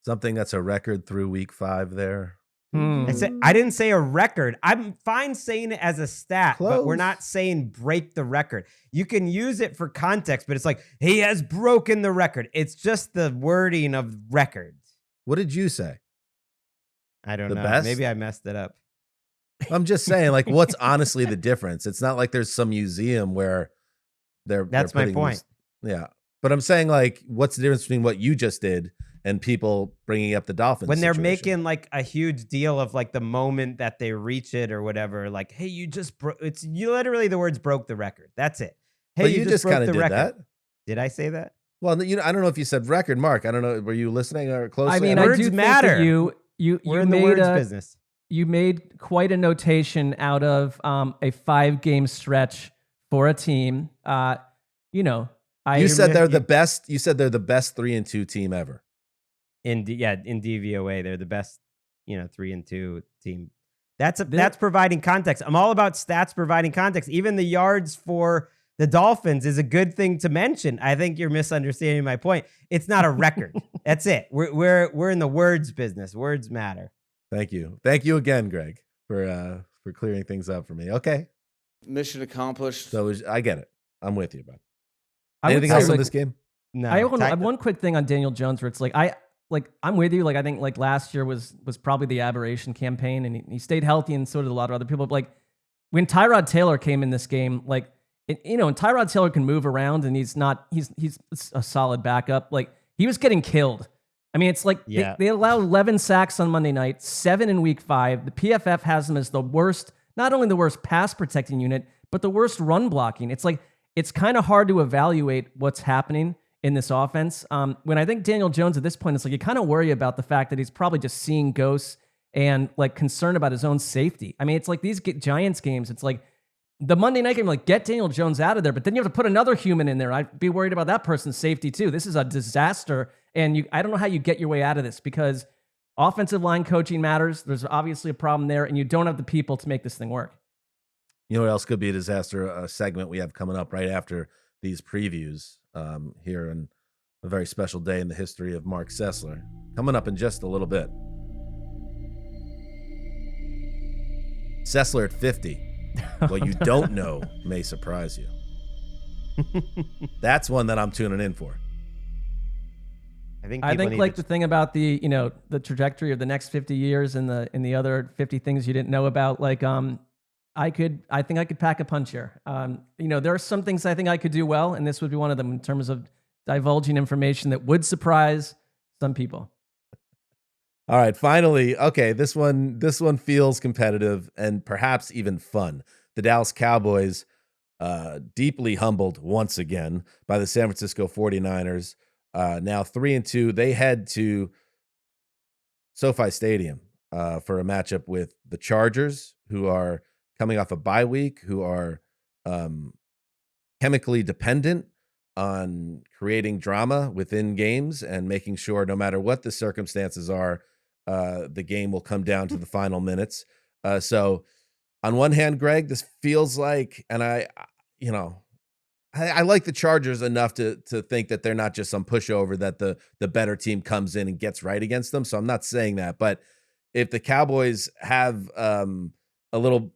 something that's a record through week 5 there? I didn't say a record. I'm fine saying it as a stat, but we're not saying break the record. You can use it for context, but it's like, he has broken the record. It's just the wording of records. What did you say? I don't know. Best? Maybe I messed it up. I'm just saying, like, what's honestly the difference? It's not like there's some museum where That's my point. Yeah. But I'm saying, like, what's the difference between what you just did and people bringing up the Dolphins when they're situation? making like a huge deal of like the moment that they reach it or whatever, like, hey, you just it's literally the words broke the record. That's it. Hey, but you just kind of did record. That. Did I say that? Well, I don't know if you said record, Mark. I don't know. Were you listening or closely? I mean, words I do matter. Think that We're in the words business. You made quite a notation out of a 5-game stretch for a team. You said they're the best. You said they're the best 3-2 team ever. In DVOA, they're the best, 3-2 team. That's providing context. I'm all about stats providing context. Even the yards for the Dolphins is a good thing to mention. I think you're misunderstanding my point. It's not a record. That's it. We're in the words business. Words matter. Thank you again, Greg, for clearing things up for me. Okay, mission accomplished. So I get it. I'm with you, bud. Anything else in this game? No. I have one quick thing on Daniel Jones where it's like I'm with you. Like I think like last year was probably the aberration campaign, and he stayed healthy, and so did a lot of other people. But like when Tyrod Taylor came in this game, like and Tyrod Taylor can move around, and he's a solid backup. Like, he was getting killed. I mean, it's like they allowed 11 sacks on Monday night, 7 in week 5. The PFF has them as the worst, not only the worst pass protecting unit, but the worst run blocking. It's like, it's kind of hard to evaluate what's happening in this offense. When I think Daniel Jones at this point, it's like you kind of worry about the fact that he's probably just seeing ghosts and like concerned about his own safety. I mean, it's like these Giants games, it's like the Monday night game, like, get Daniel Jones out of there, but then you have to put another human in there. I'd be worried about that person's safety too. This is a disaster. And I don't know how you get your way out of this, because offensive line coaching matters. There's obviously a problem there, and you don't have the people to make this thing work. You know what else could be a disaster? A segment we have coming up right after these previews here on a very special day in the history of Marc Sessler. Coming up in just a little bit. Sessler at 50. What you don't know may surprise you. That's one that I'm tuning in for. I think like the thing about the trajectory of the next 50 years and the other 50 things you didn't know about, like I think I could pack a punch here. There are some things I think I could do well, and this would be one of them in terms of divulging information that would surprise some people. All right, finally, okay, this one feels competitive and perhaps even fun. The Dallas Cowboys, deeply humbled once again by the San Francisco 49ers. Now 3-2. They head to SoFi Stadium for a matchup with the Chargers, who are coming off a bye week, who are chemically dependent on creating drama within games and making sure no matter what the circumstances are, the game will come down to the final minutes. So on one hand, Greg, this feels like, and I like the Chargers enough to think that they're not just some pushover, that the better team comes in and gets right against them. So I'm not saying that, but if the Cowboys have a little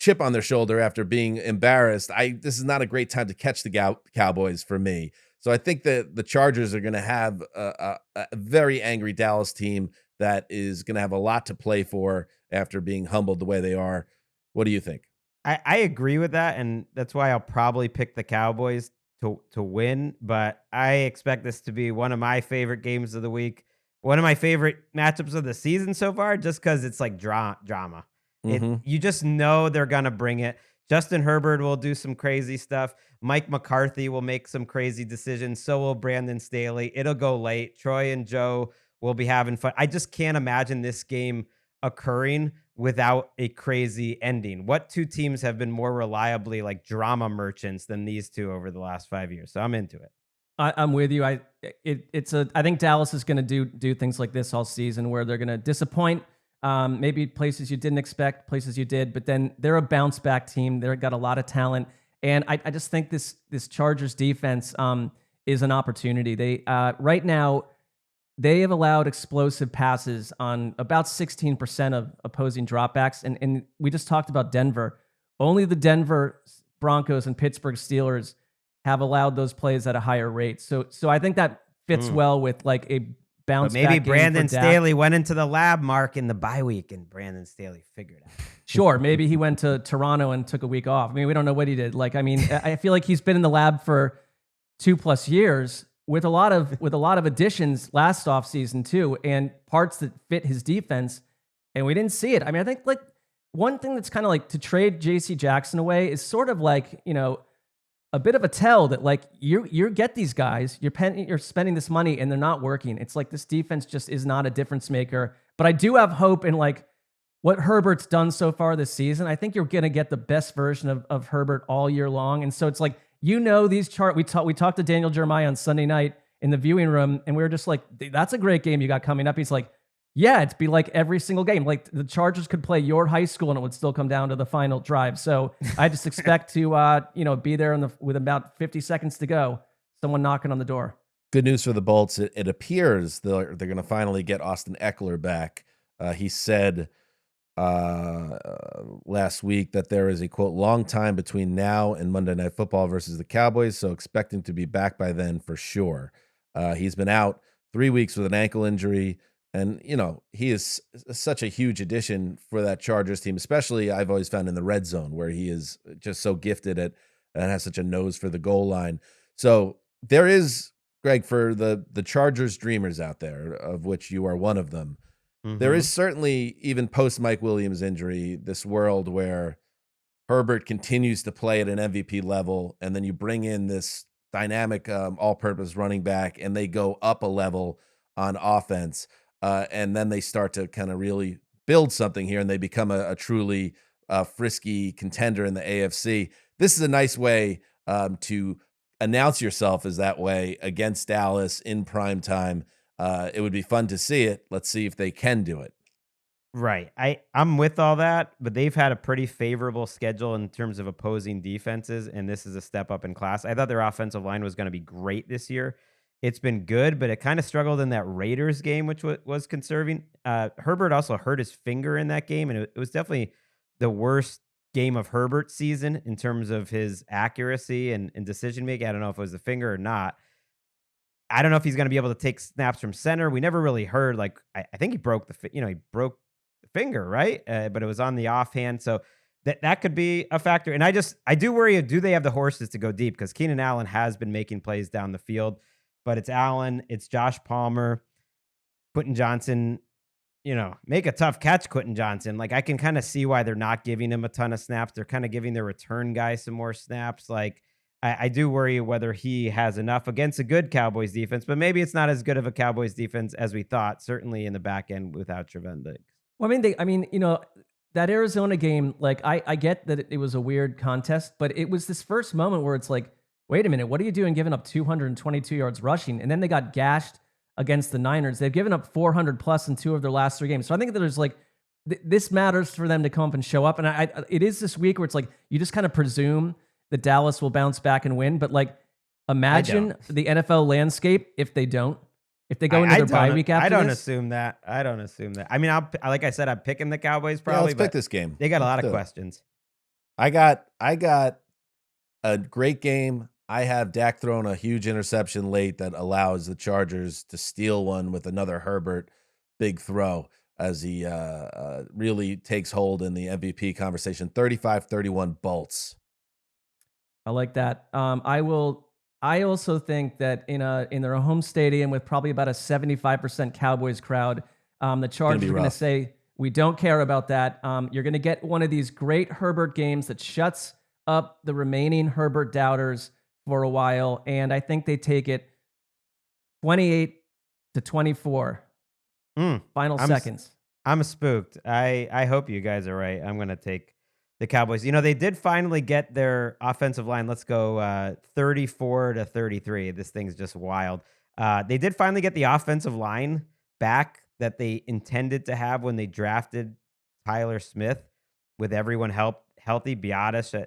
chip on their shoulder after being embarrassed, this is not a great time to catch the Cowboys for me. So I think that the Chargers are going to have a very angry Dallas team that is going to have a lot to play for after being humbled the way they are. What do you think? I agree with that, and that's why I'll probably pick the Cowboys to win. But I expect this to be one of my favorite games of the week, one of my favorite matchups of the season so far, just because it's like drama. Mm-hmm. You just know they're gonna bring it. Justin Herbert will do some crazy stuff. Mike McCarthy will make some crazy decisions. So will Brandon Staley. It'll go late. Troy and Joe will be having fun. I just can't imagine this game occurring without a crazy ending. What two teams have been more reliably like drama merchants than these two over the last 5 years? So I'm into it. I'm with you. I think Dallas is going to do things like this all season, where they're going to disappoint. Maybe places you didn't expect, places you did, but then they're a bounce back team. They've got a lot of talent. And I just think this Chargers defense is an opportunity. They right now, they have allowed explosive passes on about 16% of opposing dropbacks. And we just talked about Denver. Only the Denver Broncos and Pittsburgh Steelers have allowed those plays at a higher rate. So I think that fits well with like a bounce back. Maybe Brandon Staley went into the lab, Mark, in the bye week, and Brandon Staley figured out. Sure, maybe he went to Toronto and took a week off. I mean, we don't know what he did. Like, I mean, I feel like he's been in the lab for 2+ years with a lot of additions last offseason too, and parts that fit his defense, and we didn't see it. I mean, I think like one thing that's kind of like to trade J.C. Jackson away is sort of like, a bit of a tell that like you get these guys, you're spending this money and they're not working. It's like this defense just is not a difference maker. But I do have hope in like what Herbert's done so far this season. I think you're going to get the best version of Herbert all year long. And so it's like, these we talked to Daniel Jeremiah on Sunday night in the viewing room, and we were just like, that's a great game you got coming up. He's like, yeah, it'd be like every single game. Like the Chargers could play your high school and it would still come down to the final drive. So I just expect to, be there with about 50 seconds to go, someone knocking on the door. Good news for the Bolts. It appears they're going to finally get Austin Eckler back. He said last week that there is a, quote, long time between now and Monday Night Football versus the Cowboys. So expect him to be back by then for sure. He's been out 3 weeks with an ankle injury. And, he is such a huge addition for that Chargers team, especially I've always found in the red zone, where he is just so gifted at and has such a nose for the goal line. So there is, Greg, for the Chargers dreamers out there, of which you are one of them, there is certainly, even post Mike Williams injury, this world where Herbert continues to play at an MVP level, and then you bring in this dynamic all-purpose running back, and they go up a level on offense, and then they start to kind of really build something here, and they become a truly frisky contender in the AFC. This is a nice way to announce yourself as that way against Dallas in prime time. It would be fun to see it. Let's see if they can do it. Right. I'm with all that, but they've had a pretty favorable schedule in terms of opposing defenses, and this is a step up in class. I thought their offensive line was going to be great this year. It's been good, but it kind of struggled in that Raiders game, which was concerning. Herbert also hurt his finger in that game, and it was definitely the worst game of Herbert's season in terms of his accuracy and decision making. I don't know if it was the finger or not. I don't know if he's going to be able to take snaps from center. We never really heard, like, I think he broke he broke the finger, right? But it was on the offhand. So that could be a factor. And I do worry, do they have the horses to go deep? Because Keenan Allen has been making plays down the field, but it's Allen, it's Josh Palmer, Quentin Johnson, make a tough catch, Quentin Johnson. Like, I can kind of see why they're not giving him a ton of snaps. They're kind of giving their return guy some more snaps. Like, I do worry whether he has enough against a good Cowboys defense, but maybe it's not as good of a Cowboys defense as we thought, certainly in the back end without Trevon Diggs. Well, that Arizona game, like, I get that it was a weird contest, but it was this first moment where it's like, wait a minute, what are you doing giving up 222 yards rushing? And then they got gashed against the Niners. They've given up 400 plus in 2 of their last 3 games. So I think that there's like, this matters for them to come up and show up. And it is this week where it's like, you just kind of presume that Dallas will bounce back and win. But like, imagine the NFL landscape if they don't. If they go into their bye week after I don't this. assume that. I mean, like I said, I'm picking the Cowboys probably. Let's pick this game. They got a lot of questions. I got a great game. I have Dak throwing a huge interception late that allows the Chargers to steal one with another Herbert big throw as he really takes hold in the MVP conversation. 35-31 Bolts. I like that. I also think that in their home stadium with probably about a 75% Cowboys crowd, the Chargers are going to say, we don't care about that. You're going to get one of these great Herbert games that shuts up the remaining Herbert doubters for a while. And I think they take it 28-24. Final seconds. I'm spooked. I hope you guys are right. I'm going to take the Cowboys. They did finally get their offensive line. Let's go 34-33. This thing's just wild. They did finally get the offensive line back that they intended to have when they drafted Tyler Smith, with everyone healthy. Biotis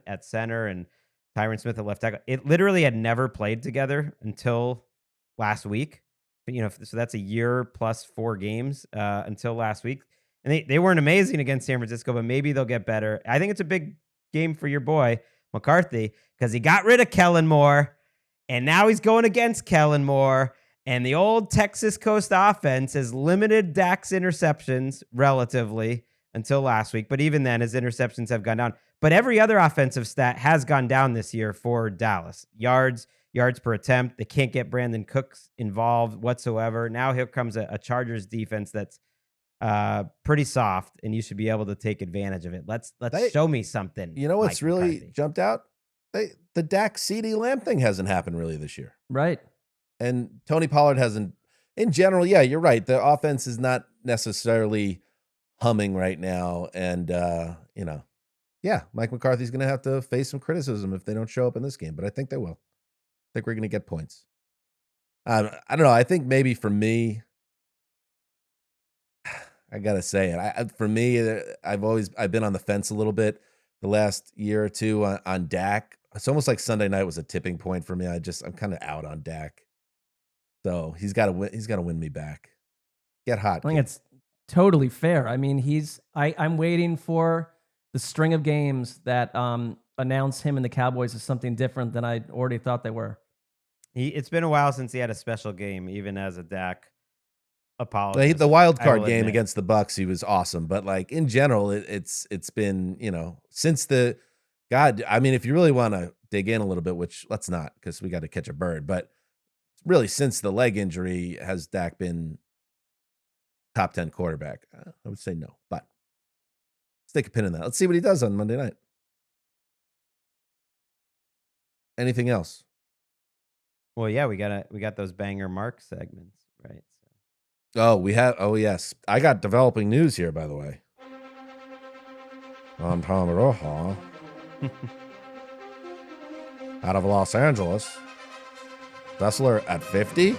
at center and Tyron Smith at left tackle. It literally had never played together until last week. So that's a year plus 4 games until last week. And they weren't amazing against San Francisco, but maybe they'll get better. I think it's a big game for your boy, McCarthy, because he got rid of Kellen Moore, and now he's going against Kellen Moore. And the old Texas Coast offense has limited Dak's interceptions relatively until last week. But even then, his interceptions have gone down. But every other offensive stat has gone down this year for Dallas. Yards per attempt. They can't get Brandon Cooks involved whatsoever. Now here comes a Chargers defense that's pretty soft, and you should be able to take advantage of it. Let's show me something. You know what's Mike really McCarthy. jumped out? The Dak CeeDee Lamb thing hasn't happened really this year. Right. And Tony Pollard hasn't. In general, yeah, you're right. The offense is not necessarily humming right now. And, yeah, Mike McCarthy's going to have to face some criticism if they don't show up in this game. But I think they will. I think we're going to get points. I don't know. I think maybe for me, I got to say it. For me, I've been on the fence a little bit the last year or two on Dak. It's almost like Sunday night was a tipping point for me. I'm kind of out on Dak. So he's got to win. He's got to win me back. Get hot. I think it's totally fair. I mean, I'm waiting for the string of games that announce him and the Cowboys as something different than I already thought they were. It's been a while since he had a special game, even as a Dak apologist. The wild card game against the Bucs, he was awesome. But like in general, it's been since the God, I mean, if you really want to dig in a little bit, which let's not, because we got to catch a bird. But really, since the leg injury, has Dak been top 10 quarterback? I would say no, but let's take a pin in that. Let's see what he does on Monday night. Anything else? Well, yeah, we got those banger Mark segments, right? Oh, we have. Oh, yes. I got developing news here, by the way. On Tom Roja, out of Los Angeles, Sessler at 50.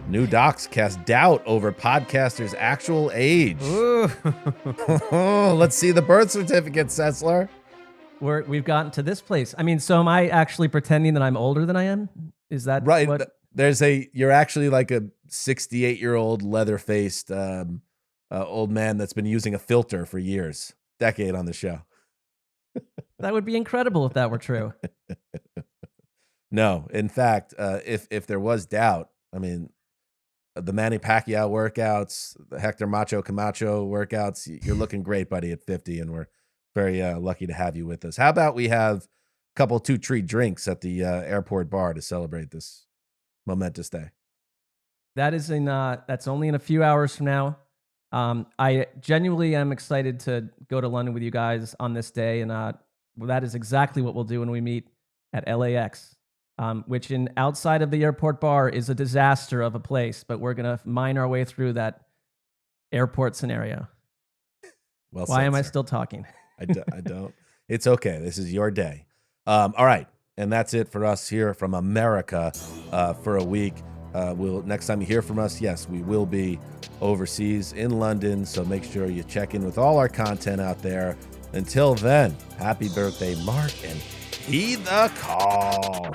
New docs cast doubt over podcaster's actual age. Ooh. Let's see the birth certificate, Sessler. We've gotten to this place. I mean, so am I actually pretending that I'm older than I am? Is that Right. what? You're actually like a 68-year-old leather-faced old man that's been using a filter for years. Decade on the show. That would be incredible if that were true. No, in fact, if there was doubt, I mean, the Manny Pacquiao workouts, the Hector Macho Camacho workouts, you're looking great, buddy, at 50, and we're very lucky to have you with us. How about we have a couple 2-treat drinks at the airport bar to celebrate this momentous day? That's only in a few hours from now. I genuinely am excited to go to London with you guys on this day, and that is exactly what we'll do when we meet at LAX, which outside of the airport bar is a disaster of a place, but we're gonna mine our way through that airport scenario. Well, why am I still talking? I don't. It's okay. This is your day. All right, and that's it for us here from America for a week. Next time you hear from us, yes, we will be overseas in London, so make sure you check in with all our content out there. Until then, happy birthday, Mark, and heed the call.